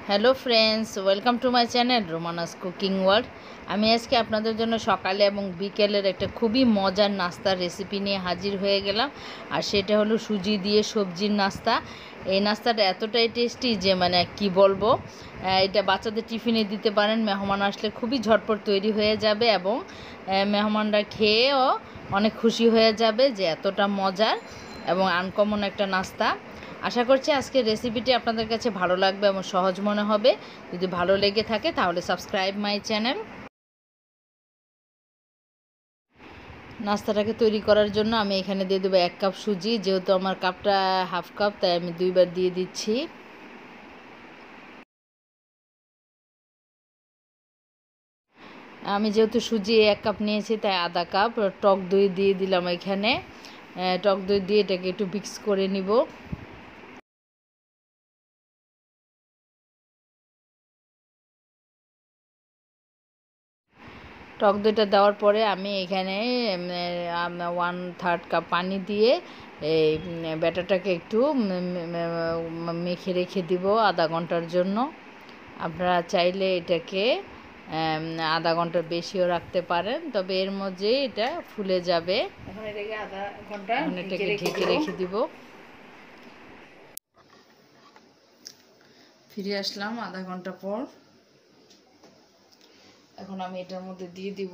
Hello friends, welcome to my channel রোমানাস cooking world. আমি আজকে আপনাদের জন্য সকালে এবং বিকেলের একটা খুবই মজার নাস্তার রেসিপি নিয়ে হাজির হয়ে গেলাম। আর সেটা হলো সুজি দিয়ে সবজির নাস্তা। এই নাস্তাটা এতটাই টেস্টি যে কি বলবো। এটা বাচ্চাদের টিফিনে দিতে পারেন, মেহমান আসলে খুবই ঝটপট তৈরি হয়ে যাবে এবং মেহমানরা খেয়েও অনেক খুশি হয়ে যাবে যে এতটা মজার এবং আনকমন একটা নাস্তা। আশা করছি আজকের রেসিপিটি আপনাদের কাছে ভালো লাগবে এবং সহজ মনে হবে। যদি ভালো লেগে থাকে তাহলে সাবস্ক্রাইব মাই চ্যানেল। নাস্তাটাকে তৈরি করার জন্য আমি এখানে দিয়ে দেবো 1 কাপ সুজি। যেহেতু আমার কাপটা হাফ কাপ, তাই আমি 2 বার দিয়ে দিচ্ছি। আমি যেহেতু সুজি 1 কাপ নিয়েছি, তাই আধা কাপ টক দই দিয়ে দিলাম এখানে। টক দই দিয়ে এটাকে একটু মিক্স করে নিব। টক দইটা দেওয়ার পরে আমি এখানে 1/3 কাপ পানি দিয়ে এই ব্যাটারটাকে একটু মেখে রেখে দিব আধা ঘন্টার জন্য। আপনারা চাইলে এটাকে আধা ঘন্টার বেশিও রাখতে পারেন, তবে এর মধ্যে এটা ফুলে যাবে। এখন এটাকে আধা ঘন্টা এটাকে ঢেকে রেখে দিব। ফিরে আসলাম আধা ঘন্টা পর। এখন আমি এটার মধ্যে দিয়ে দিব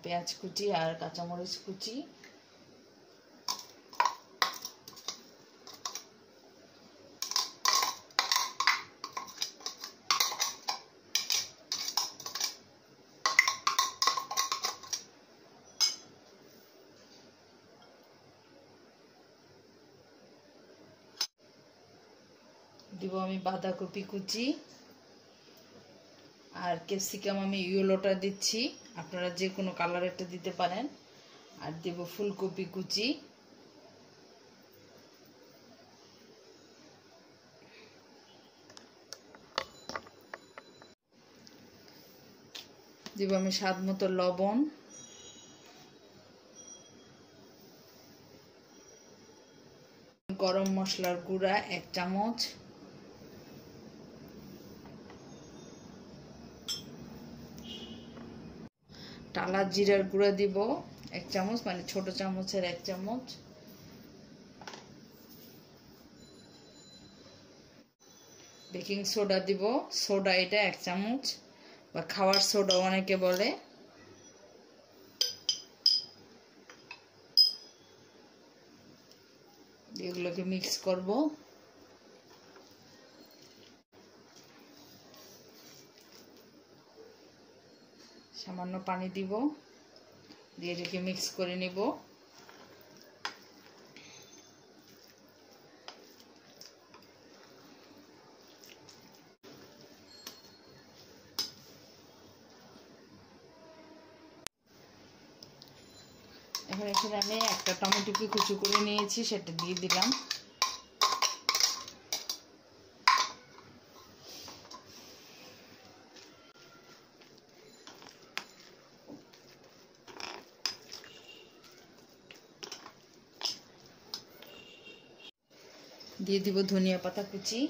পেঁয়াজ কুচি আর কাঁচামরিচ কুচি। দিব আমি বাঁধাকপি কুচি আর ক্যাপসিকাম, আমি ইয়েলোটা দিচ্ছি, আপনারা যে কোনো কালারেরটা দিতে পারেন। আর দেব ফুলকপি কুচি। দেব আমি স্বাদ মতো লবণ। গরম মশলার গুঁড়া 1 চামচ। টালা জিরার গুঁড়া দিব 1 চামচ, মানে ছোট চামচের 1 চামচ। বেকিং সোডা দিব, সোডা এটা 1 চামচ, বা খাওয়ার সোডা অনেকে বলে। এগুলোকে মিক্স করব। সামান্য পানি দিব, দিয়ে এটাকে মিক্স করে নিব। এখন এখানে আমি একটা টমেটোকে কুচি করে নিয়েছি, সেটা দিয়ে দিলাম। দিয়ে দিব ধনিয়া পাতা কুচি।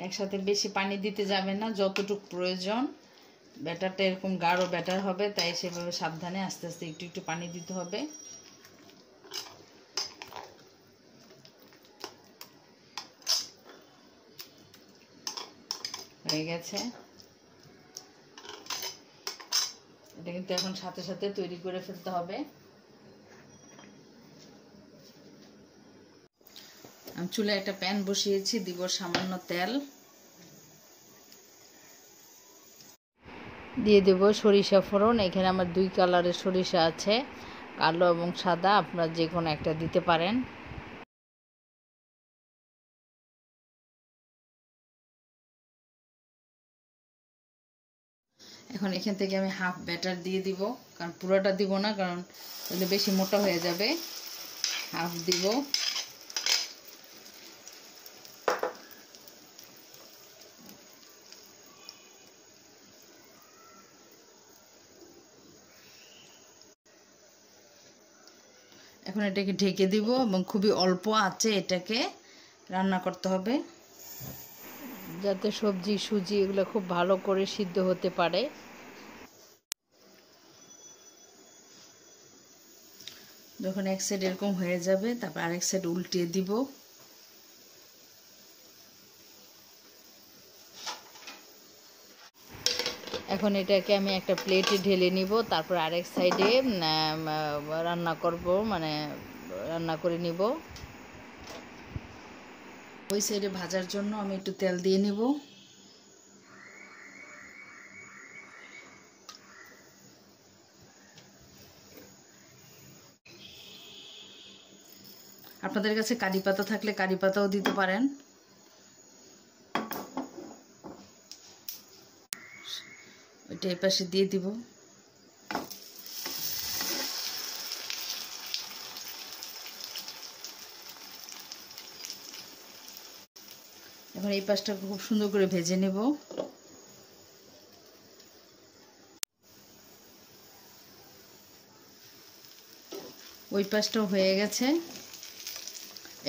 একসাথে বেশি পানি দিতে যাবে না, যতটুকু প্রয়োজন। ব্যাটারটা এরকম গাঢ় ব্যাটার হবে, তাই সেভাবে সাবধানে আস্তে আস্তে একটু একটু পানি দিতে হবে। হয়ে গেছে। এটা কিন্তু এখন সাথে সাথে তৈরি করে ফেলতে হবে। আমি চুলায় একটা প্যান বসিয়েছি, দিব সামান্য তেল। দিয়ে দেব সরিষা ফোড়ন। এখানে আমার 2 কালারের সরিষা আছে, কালো এবং সাদা, আপনারা যে কোনো একটা দিতে পারেন। এখন এখান থেকে আমি হাফ ব্যাটার দিয়ে দিব, কারণ পুরোটা দিব না, কারণ তাহলে বেশি মোটা হয়ে যাবে। হাফ দিব। এখন এটাকে ঢেকে দিব এবং খুবই অল্প আঁচে এটাকে রান্না করতে হবে, যাতে সবজি সুজি এগুলো খুব ভালো করে সিদ্ধ হতে পারে। যখন এক সাইড এরকম হয়ে যাবে, তারপর আরেক সাইড উল্টিয়ে দিব। এখন এটাকে আমি একটা প্লেটে ঢেলে নিব, তারপর আরেক সাইডে রান্না করব, মানে রান্না করে নিব। ওই সাইডে ভাজার জন্য আমি একটু তেল দিয়ে নিব। আপনাদের কাছে কারি পাতা থাকলে কারি পাতাও দিতে পারেন। ওইটা এই পাশে দিয়ে দিব। এখন এই পাশটা খুব সুন্দর করে ভেজে নেব। ওই পাশটাও হয়ে গেছে,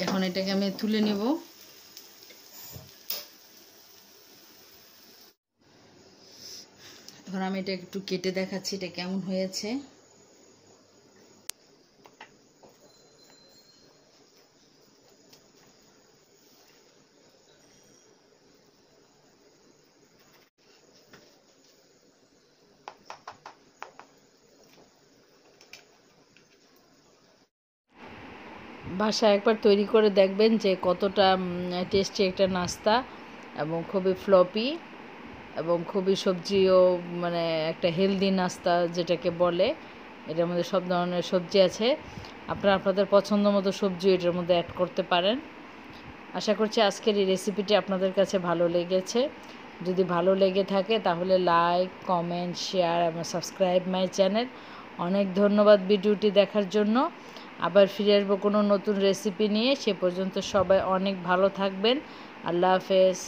এখন এটাকে আমি তুলে নেব। এখন আমি এটা একটু কেটে দেখাচ্ছি এটা কেমন হয়েছে। বাসায় একবার তৈরি করে দেখবেন যে কতটা টেস্টি একটা নাস্তা, এবং খুবই ফ্লপি এবং খুবই সবজিও, মানে একটা হেলদি নাস্তা যেটাকে বলে। এটার মধ্যে সব ধরনের সবজি আছে, আপনারা আপনাদের পছন্দ মতো সবজি এটার মধ্যে অ্যাড করতে পারেন। আশা করছি আজকের এই রেসিপিটি আপনাদের কাছে ভালো লেগেছে। যদি ভালো লেগে থাকে তাহলে লাইক, কমেন্ট, শেয়ার এবং সাবস্ক্রাইব মাই চ্যানেল। অনেক ধন্যবাদ ভিডিওটি দেখার জন্য। আবার ফিরে আসবো কোনো নতুন রেসিপি নিয়ে। সে পর্যন্ত সবাই অনেক ভালো থাকবেন। আল্লাহ হাফেজ।